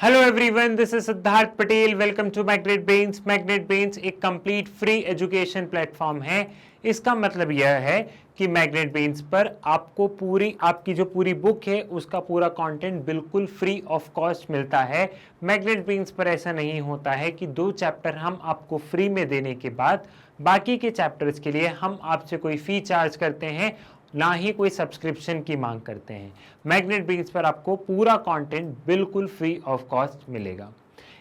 Hello everyone, this is Siddharth Patel. Welcome to Magnet Brains. Magnet Brains एक complete free education platform है। इसका मतलब यह है कि मैग्नेट ब्रेन्स पर आपको आपकी जो पूरी बुक है उसका पूरा कंटेंट बिल्कुल फ्री ऑफ कॉस्ट मिलता है। मैग्नेट ब्रेन्स पर ऐसा नहीं होता है कि 2 चैप्टर हम आपको फ्री में देने के बाद बाकी के चैप्टर्स के लिए हम आपसे कोई फी चार्ज करते हैं, ना ही कोई सब्सक्रिप्शन की मांग करते हैं। मैग्नेट ब्रेन्स पर आपको पूरा कंटेंट बिल्कुल फ्री ऑफ कॉस्ट मिलेगा।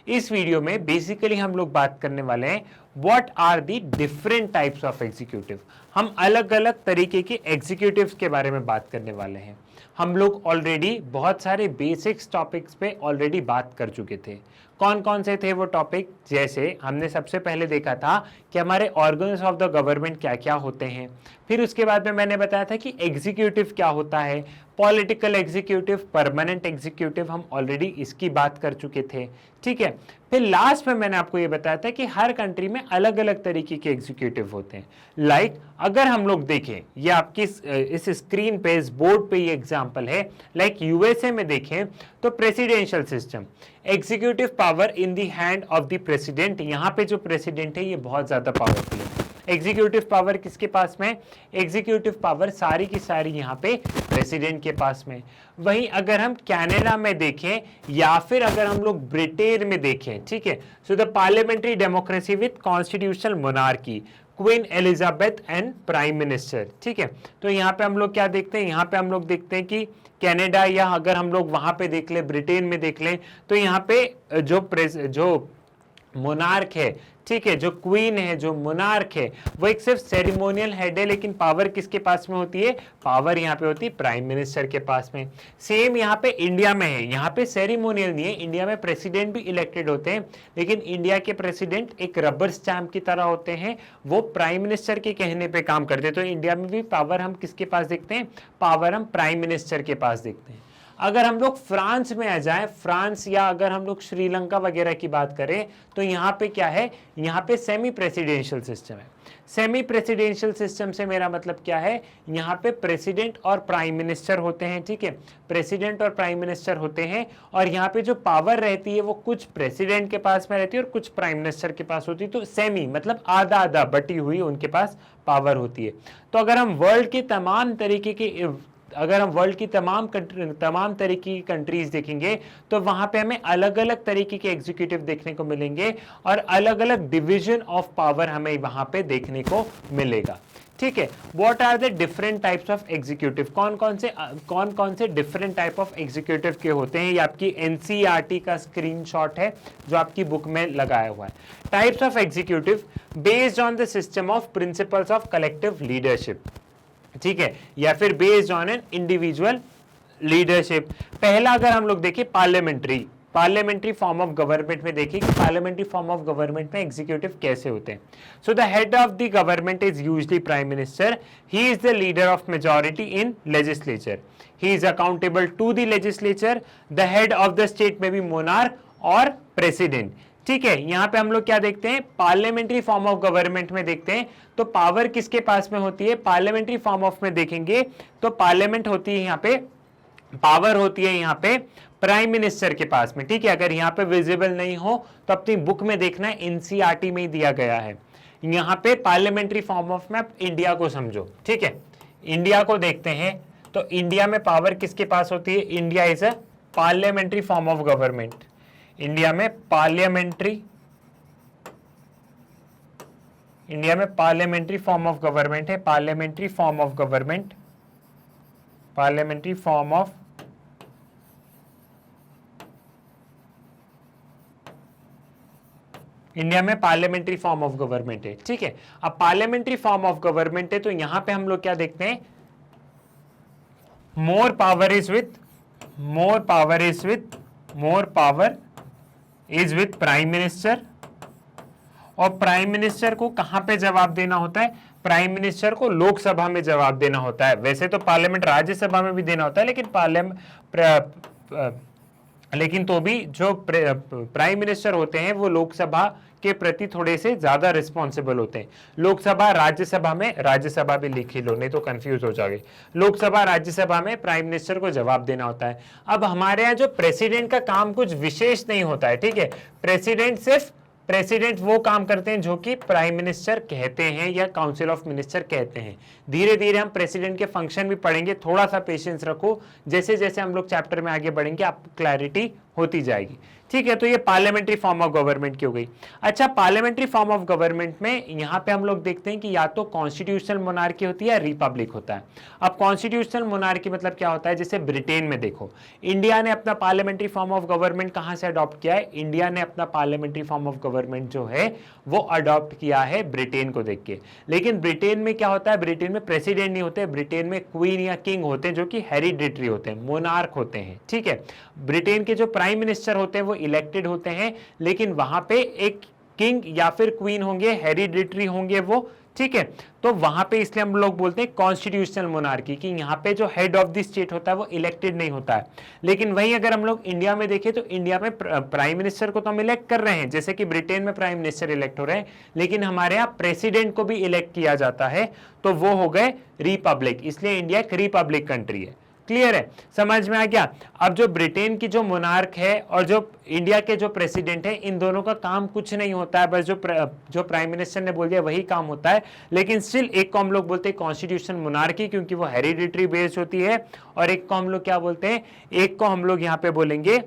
इस वीडियो में बेसिकली हम लोग बात करने वाले हैं what are the different types of executive. हम अलग अलग तरीके के एग्जीक्यूटिव्स के बारे में बात करने वाले हैं। हम लोग ऑलरेडी बहुत सारे बेसिक्स टॉपिक्स पे ऑलरेडी बात कर चुके थे। कौन कौन से थे वो टॉपिक? जैसे हमने सबसे पहले देखा था कि हमारे ऑर्गन्स ऑफ द गवर्नमेंट क्या क्या होते हैं। फिर उसके बाद में मैंने बताया था कि एग्जीक्यूटिव क्या होता है, पॉलिटिकल एग्जीक्यूटिव, परमानेंट एग्जीक्यूटिव, हम ऑलरेडी इसकी बात कर चुके थे। ठीक है। फिर लास्ट में मैंने आपको ये बताया था कि हर कंट्री में अलग अलग तरीके के एग्जीक्यूटिव होते हैं। लाइक अगर हम लोग देखें, ये आपकी इस स्क्रीन पे, इस बोर्ड पे ये एग्जांपल है। लाइक यूएसए में देखें तो presidential system, executive power in the hand of the president. यहाँ पे जो प्रेसिडेंट है ये बहुत ज्यादा पावरफुल है। एग्जीक्यूटिव पावर किसके पास में? एग्जीक्यूटिव पावर सारी की सारी यहाँ पे प्रेसिडेंट के पास में। वहीं अगर हम कनाडा में देखें या फिर अगर हम लोग ब्रिटेन में देखें, ठीक है, so the parliamentary democracy with constitutional monarchy, queen Elizabeth and prime minister. ठीक है। तो यहाँ पे हम लोग क्या देखते हैं? यहाँ पे हम लोग देखते हैं कि कनाडा, या अगर हम लोग वहां पे देख ले, ब्रिटेन में देख लें, तो यहाँ पे जो मोनार्क है, ठीक है, जो क्वीन है, जो मोनार्क है, वो एक सिर्फ सेरेमोनियल हेड है, लेकिन पावर किसके पास में होती है? पावर यहाँ पे होती है प्राइम मिनिस्टर के पास में। सेम यहाँ पे इंडिया में है। यहाँ पे सेरेमोनियल नहीं है, इंडिया में प्रेसिडेंट भी इलेक्टेड होते हैं, लेकिन इंडिया के प्रेसिडेंट एक रबर स्टैंप की तरह होते हैं, वो प्राइम मिनिस्टर के कहने पे काम करते हैं। तो इंडिया में भी पावर हम किसके पास देखते हैं? पावर हम प्राइम मिनिस्टर के पास देखते हैं। अगर हम लोग फ्रांस में आ जाएं, फ्रांस या अगर हम लोग श्रीलंका वगैरह की बात करें, तो यहाँ पे क्या है? यहाँ पे सेमी प्रेसिडेंशियल सिस्टम है। सेमी प्रेसिडेंशियल सिस्टम से मेरा मतलब क्या है? यहाँ पे प्रेसिडेंट और प्राइम मिनिस्टर होते हैं। ठीक है, प्रेसिडेंट और प्राइम मिनिस्टर होते हैं, और यहाँ पे जो पावर रहती है वो कुछ प्रेसिडेंट के पास में रहती है और कुछ प्राइम मिनिस्टर के पास होती है। तो सेमी मतलब आधा आधा बटी हुई उनके पास पावर होती है। तो अगर हम वर्ल्ड की तमाम तरीके की कंट्रीज देखेंगे, तो वहां पे हमें अलग अलग तरीके के एग्जीक्यूटिव देखने को मिलेंगे और अलग अलग डिवीजन ऑफ पावर हमें वहां पे देखने को मिलेगा। ठीक है। What are the different types of executive? कौन कौन से डिफरेंट टाइप ऑफ एग्जीक्यूटिव के होते हैं? ये आपकी एनसीईआरटी का स्क्रीनशॉट है जो आपकी बुक में लगाया हुआ है। Types of executive based on the system of principles of collective leadership, ठीक है, या फिर based on an individual leadership. पहला अगर हम लोग देखें पार्लियामेंट्री फॉर्म ऑफ गवर्नमेंट में, देखिए कि पार्लियामेंट्री फॉर्म ऑफ गवर्नमेंट में एग्जीक्यूटिव कैसे होते हैं। So the head of the government is usually prime minister. He is the leader of majority in legislature. He is accountable to the legislature. The head of the state में भी monarch और president. ठीक है। यहां पे हम लोग क्या देखते हैं? पार्लियामेंट्री फॉर्म ऑफ गवर्नमेंट में देखते हैं तो पावर किसके पास में होती है? पार्लियामेंट्री फॉर्म ऑफ में देखेंगे तो पार्लियामेंट होती है, यहाँ पे पावर होती है यहाँ पे प्राइम मिनिस्टर के पास में। ठीक है। अगर यहाँ पे विजिबल नहीं हो तो अपनी बुक में देखना है, एनसीईआरटी में ही दिया गया है। यहाँ पे पार्लियामेंट्री फॉर्म ऑफ में आप इंडिया को समझो। ठीक है, इंडिया को देखते हैं तो इंडिया में पावर किसके पास होती है? India is a parliamentary form of government. India में पार्लियामेंट्री फॉर्म ऑफ गवर्नमेंट है। Parliamentary form of government, parliamentary form of India में पार्लियामेंट्री फॉर्म ऑफ गवर्नमेंट है। ठीक है। अब पार्लियामेंट्री फॉर्म ऑफ गवर्नमेंट है तो यहां पे हम लोग क्या देखते हैं? More power is with prime minister. और प्राइम मिनिस्टर को कहां पे जवाब देना होता है? प्राइम मिनिस्टर को लोकसभा में जवाब देना होता है। वैसे तो पार्लियामेंट राज्यसभा में भी देना होता है, लेकिन लेकिन तो भी जो प्राइम मिनिस्टर होते हैं वो लोकसभा के प्रति थोड़े से ज्यादा रिस्पॉन्सिबल होते हैं। लोकसभा राज्यसभा में, राज्यसभा भी लिख ही लो नहीं तो कंफ्यूज हो जाओगे, लोकसभा राज्यसभा में प्राइम मिनिस्टर को जवाब देना होता है। अब हमारे यहाँ जो प्रेसिडेंट का काम कुछ विशेष नहीं होता है, ठीक है, प्रेसिडेंट वो काम करते हैं जो कि प्राइम मिनिस्टर कहते हैं या काउंसिल ऑफ मिनिस्टर कहते हैं। धीरे धीरे हम प्रेसिडेंट के फंक्शन भी पढ़ेंगे, थोड़ा सा पेशेंस रखो, जैसे जैसे हम लोग चैप्टर में आगे बढ़ेंगे आपको क्लैरिटी होती जाएगी, ठीक है। तो ये पार्लियामेंट्री फॉर्म ऑफ गवर्नमेंट की हो गई। अच्छा, पार्लियामेंट्री फॉर्म ऑफ गवर्नमेंट में यहाँ पे हम लोग देखते हैं कि या तो कॉन्स्टिट्यूशनल मोनार्की होती है या रिपब्लिक होता है। अब कॉन्स्टिट्यूशनल मोनार्की मतलब क्या होता है, जैसे ब्रिटेन में देखो, इंडिया ने अपना पार्लियामेंट्री फॉर्म ऑफ गवर्नमेंट कहाँ से अडॉप्ट किया है, इंडिया ने अपना पार्लियामेंट्री फॉर्म ऑफ गवर्नमेंट जो है वो अडॉप्ट किया है ब्रिटेन को देख के। लेकिन ब्रिटेन में क्या होता है, ब्रिटेन में प्रेसिडेंट नहीं होते, ब्रिटेन में क्वीन या किंग होते हैं जो कि हेरिडिटरी होते हैं, मोनार्क होते हैं, ठीक है। ब्रिटेन के जो प्राइम मिनिस्टर होते हैं वो इलेक्टेड होते हैं, लेकिन वहां पे एक किंग या फिर क्वीन होंगे, हेरिडिटरी होंगे वो, ठीक है। तो वहां पे इसलिए हम लोग बोलते हैं कॉन्स्टिट्यूशनल मोनार्की, कि यहाँ पे जो हेड ऑफ द स्टेट होता है वो इलेक्टेड नहीं होता है। लेकिन वहीं अगर हम लोग इंडिया में देखें तो इंडिया में प्राइम मिनिस्टर को तो हम इलेक्ट कर रहे हैं, जैसे कि ब्रिटेन में प्राइम मिनिस्टर इलेक्ट हो रहे हैं, लेकिन हमारे यहाँ प्रेसिडेंट को भी इलेक्ट किया जाता है, तो वो हो गए रिपब्लिक, इसलिए इंडिया एक रिपब्लिक कंट्री है। क्लियर है, समझ में आ गया। अब जो ब्रिटेन की जो मोनार्क है और जो इंडिया के जो प्रेसिडेंट है, इन दोनों का काम कुछ नहीं होता है, बस जो प्राइम मिनिस्टर ने बोल दिया वही काम होता है। लेकिन स्टिल एक को हम लोग बोलते हैं कॉन्स्टिट्यूशन मोनार्की क्योंकि वो हेरिडिटरी बेस्ड होती है, और एक को हम लोग क्या बोलते हैं, एक को हम लोग यहाँ पे बोलेंगे,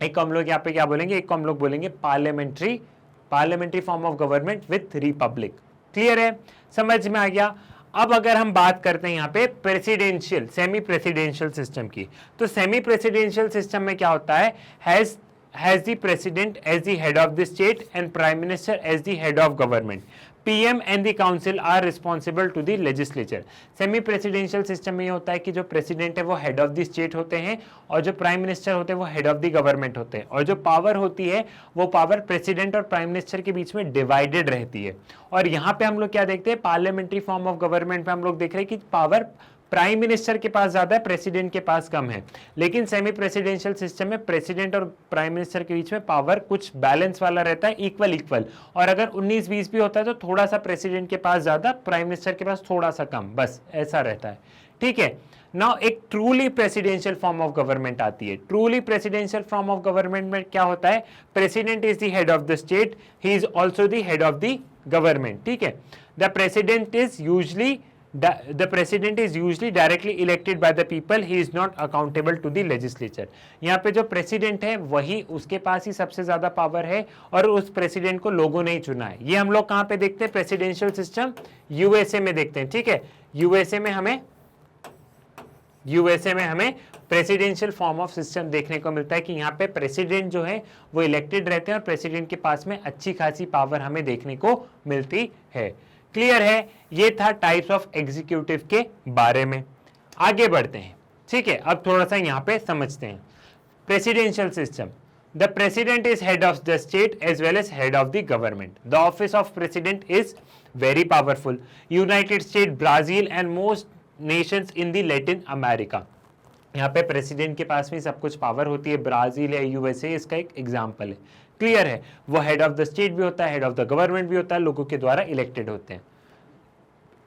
एक को हम लोग यहाँ पे क्या बोलेंगे, एक को हम लोग बोलेंगे parliamentary form of government with Republic. Clear है, समझ में आ गया। अब अगर हम बात करते हैं यहाँ पे प्रेसिडेंशियल सेमी प्रेसिडेंशियल सिस्टम की, तो सेमी प्रेसिडेंशियल सिस्टम में क्या होता है, has the president as the head of the state and prime minister as the head of government. PM and the council are responsible to the legislature. Semi presidential system में ये होता है कि जो प्रेसिडेंट है वो हेड ऑफ द स्टेट होते हैं, और जो प्राइम मिनिस्टर होते हैं वो हेड ऑफ द गवर्नमेंट होते हैं, और जो पावर होती है वो पावर प्रेसिडेंट और प्राइम मिनिस्टर के बीच में डिवाइडेड रहती है। और यहाँ पे हम लोग क्या देखते हैं, पार्लियामेंट्री फॉर्म ऑफ गवर्नमेंट में हम लोग देख रहे हैं कि पावर प्राइम मिनिस्टर के पास ज्यादा है, प्रेसिडेंट के पास कम है। लेकिन सेमी प्रेसिडेंशियल सिस्टम में प्रेसिडेंट और प्राइम मिनिस्टर के बीच में पावर कुछ बैलेंस वाला रहता है, इक्वल। और अगर 19-20 भी होता है तो थोड़ा सा प्रेसिडेंट के पास ज्यादा, प्राइम मिनिस्टर के पास थोड़ा सा कम, बस ऐसा रहता है, ठीक है। नाउ एक truly presidential form of government आती है। Truly presidential form of government में क्या होता है, president is the head of the state, he is also the head of the government, ठीक है। The president is usually directly elected by the people. He is not accountable to the legislature. यहाँ पे जो president है वही, उसके पास ही सबसे ज्यादा पावर है, और उस प्रेसिडेंट को लोगों ने ही चुना है। ये हम लोग कहाँ पे देखते हैं, प्रेसिडेंशियल सिस्टम यूएसए में देखते हैं, ठीक है। यूएसए में हमें प्रेसिडेंशियल फॉर्म ऑफ सिस्टम देखने को मिलता है कि यहाँ पे प्रेसिडेंट जो है वो इलेक्टेड रहते हैं, और प्रेसिडेंट के पास में अच्छी खासी पावर हमें देखने को मिलती है। क्लियर है, ये था टाइप्स ऑफ एग्जीक्यूटिव के बारे में। आगे बढ़ते हैं, ठीक है। अब थोड़ा सा यहाँ पे समझते हैं presidential system. The president is head of the state as well as head of the government. The office of president is very powerful. United State, Brazil and most nations in the Latin America, यहाँ पे president के पास में सब कुछ power होती है। Brazil है, यूएसए इसका एक एग्जाम्पल है। क्लियर है, वो हेड ऑफ द स्टेट भी होता है, हेड ऑफ द गवर्नमेंट भी होता है, लोगों के द्वारा इलेक्टेड होते हैं।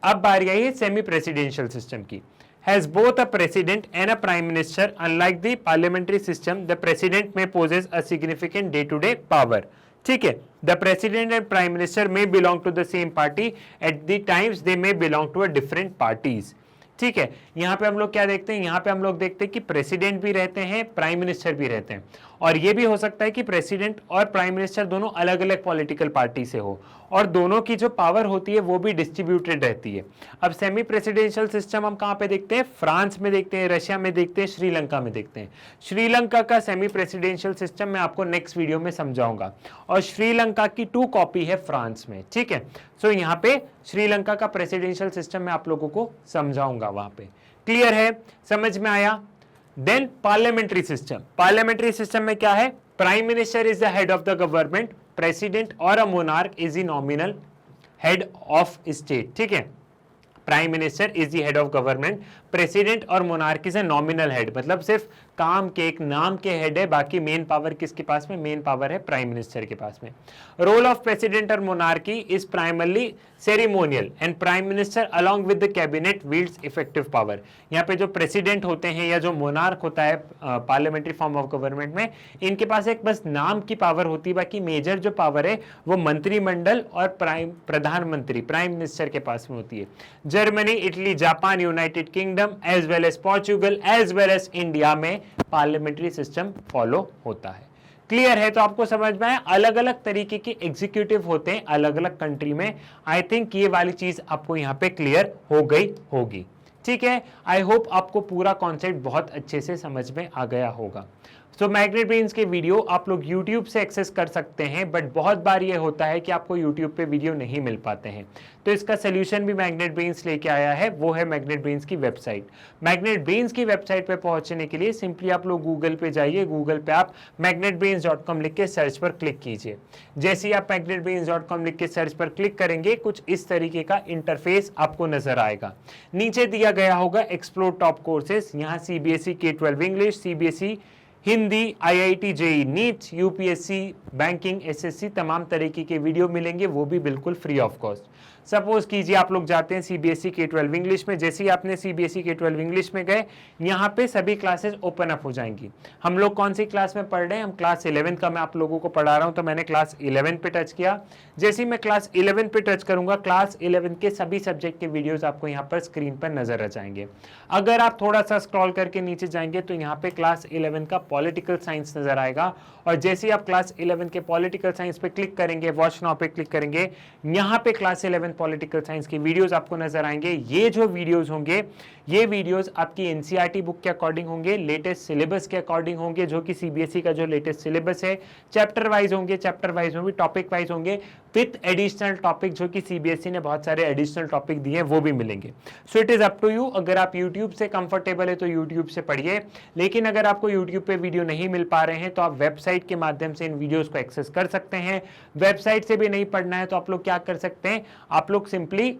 अब बारी आई है सेमी प्रेसिडेंशियल सिस्टम की। Has both a president and a prime minister. Unlike the parliamentary system, the president may possess a significant day to day power, ठीक है। The president and prime minister may belong to the same party, at the times they may belong to a different parties, ठीक है। यहाँ पे हम लोग क्या देखते हैं, यहाँ पे हम लोग देखते हैं कि प्रेसिडेंट भी रहते हैं, प्राइम मिनिस्टर भी रहते हैं, और ये भी हो सकता है कि प्रेसिडेंट और प्राइम मिनिस्टर दोनों अलग अलग पॉलिटिकल पार्टी से हो, और दोनों की जो पावर होती है वो भी डिस्ट्रीब्यूटेड रहती है। अब सेमी प्रेसिडेंशियल सिस्टम हम कहाँ पे देखते हैं, फ्रांस में देखते हैं, रशिया में देखते हैं, श्रीलंका में देखते हैं। श्रीलंका का सेमी प्रेसिडेंशियल सिस्टम मैं आपको नेक्स्ट वीडियो में समझाऊंगा, और श्रीलंका की 2 कॉपी है फ्रांस में, ठीक है। सो यहाँ पे श्रीलंका का प्रेसिडेंशियल सिस्टम मैं आप लोगों को समझाऊंगा वहां पे। क्लियर है, समझ में आया। Then parliamentary system. Parliamentary system में क्या है, prime minister is the head of the government, president और a monarch is the nominal head of state, ठीक है। Prime minister is the head of government, president और मोनार्की से nominal head, मतलब सिर्फ काम के एक नाम के हेड है, बाकी मेन पावर किसके पास में? मेन पावर है प्राइम मिनिस्टर के पास में। रोल ऑफ प्रेसिडेंट और monarchy is primarily ceremonial and prime minister along with the cabinet wields effective power. यहाँ पे जो प्रेसिडेंट होते हैं या जो मोनार्क होता है पार्लियामेंट्री फॉर्म ऑफ गवर्नमेंट में, इनके पास एक बस नाम की पावर होती है, बाकी मेजर जो पावर है वो मंत्रिमंडल और प्रधानमंत्री प्राइम मिनिस्टर के पास में होती है। Germany, Italy, Japan, United Kingdom as well as Portugal as well as India में पार्लियामेंट्री सिस्टम फॉलो होता है। क्लियर है? तो आपको समझ में आया, अलग अलग तरीके के एग्जीक्यूटिव होते हैं अलग अलग कंट्री में। आई थिंक ये वाली चीज आपको यहाँ पे क्लियर हो गई होगी। ठीक है, आई होप आपको पूरा कॉन्सेप्ट बहुत अच्छे से समझ में आ गया होगा। तो मैग्नेट ब्रेन्स के वीडियो आप लोग YouTube से एक्सेस कर सकते हैं, बट बहुत बार ये होता है कि आपको YouTube पे वीडियो नहीं मिल पाते हैं, तो इसका सोल्यूशन भी मैग्नेट ब्रेन्स लेके आया है, वो है मैग्नेट ब्रेन्स की वेबसाइट। मैग्नेट ब्रेन्स की वेबसाइट पे पहुंचने के लिए सिंपली आप लोग गूगल पे जाइए, गूगल पे आप magnetbrains.com लिख के सर्च पर क्लिक कीजिए। जैसे ही आप magnetbrains.com लिख के सर्च पर क्लिक करेंगे, कुछ इस तरीके का इंटरफेस आपको नजर आएगा। नीचे दिया गया होगा एक्सप्लोर टॉप कोर्सेज, यहाँ CBSE K-12 English, CBSE Hindi, IIT JEE NEET, UPSC banking, SSC तमाम तरीके के वीडियो मिलेंगे, वो भी बिल्कुल फ्री ऑफ कॉस्ट। सपोज कीजिए आप लोग जाते हैं CBSE K-12 इंग्लिश में, जैसे ही आपने CBSE K-12 इंग्लिश में गए, यहाँ पे सभी क्लासेस ओपन अप हो जाएंगी। हम लोग कौन सी क्लास में पढ़ रहे हैं? हम क्लास 11 का मैं आप लोगों को पढ़ा रहा हूँ, तो मैंने क्लास 11 पे टच किया। जैसे ही मैं क्लास 11 पे टच करूंगा, क्लास 11 के सभी सब्जेक्ट के वीडियोस आपको यहाँ पर स्क्रीन पर नजर आ जाएंगे। अगर आप थोड़ा सा स्क्रॉल करके नीचे जाएंगे तो यहाँ पे क्लास 11 का पॉलिटिकल साइंस नजर आएगा, और जैसे ही आप क्लास 11 के पॉलिटिकल साइंस पे क्लिक करेंगे, वॉच नाउ पे क्लिक करेंगे, यहाँ पे क्लास 11 पॉलिटिकल साइंस के वीडियोस आपको नजर आएंगे। ये जो वीडियोस होंगे, ये वीडियोस आपकी एनसीईआरटी बुक के अकॉर्डिंग होंगे, लेटेस्ट सिलेबस के अकॉर्डिंग होंगे, जो कि सीबीएसई का जो लेटेस्ट सिलेबस है, चैप्टर वाइज होंगे, चैप्टर वाइज में भी टॉपिक वाइज होंगे, विथ एडिशनल टॉपिक, जो कि सीबीएसई ने बहुत सारे एडिशनल टॉपिक दिए हैं, वो भी मिलेंगे। So it is up to you, अगर आप यूट्यूब से कंफर्टेबल है तो यूट्यूब से पढ़िए, लेकिन अगर आपको यूट्यूब पे वीडियो नहीं मिल पा रहे हैं तो आप वेबसाइट के माध्यम से इन वीडियोस को एक्सेस कर सकते हैं। वेबसाइट से भी नहीं पढ़ना है तो आप लोग क्या कर सकते हैं, आप लोग सिंपली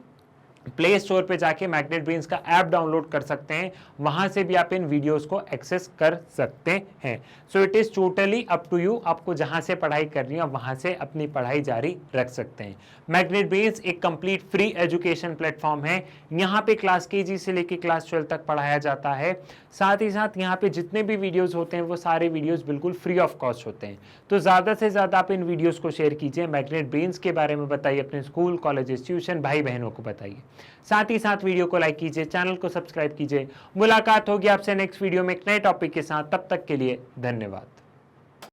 प्ले स्टोर पे जाके मैग्नेट ब्रेन्स का ऐप डाउनलोड कर सकते हैं, वहां से भी आप इन वीडियोस को एक्सेस कर सकते हैं। So it is totally up to you, आपको जहां से पढ़ाई करनी है वहां से अपनी पढ़ाई जारी रख सकते हैं। मैग्नेट ब्रेन्स एक कंप्लीट फ्री एजुकेशन प्लेटफॉर्म है, यहाँ पे क्लास केजी से लेके क्लास 12 तक पढ़ाया जाता है। साथ ही साथ यहाँ पे जितने भी वीडियोस होते हैं वो सारे वीडियोस बिल्कुल फ्री ऑफ कॉस्ट होते हैं। तो ज़्यादा से ज़्यादा आप इन वीडियोस को शेयर कीजिए, मैग्नेट ब्रेन्स के बारे में बताइए, अपने स्कूल, कॉलेज, ट्यूशन भाई बहनों को बताइए। साथ ही साथ वीडियो को लाइक कीजिए, चैनल को सब्सक्राइब कीजिए। मुलाकात होगी आपसे नेक्स्ट वीडियो में एक नए टॉपिक के साथ, तब तक के लिए धन्यवाद।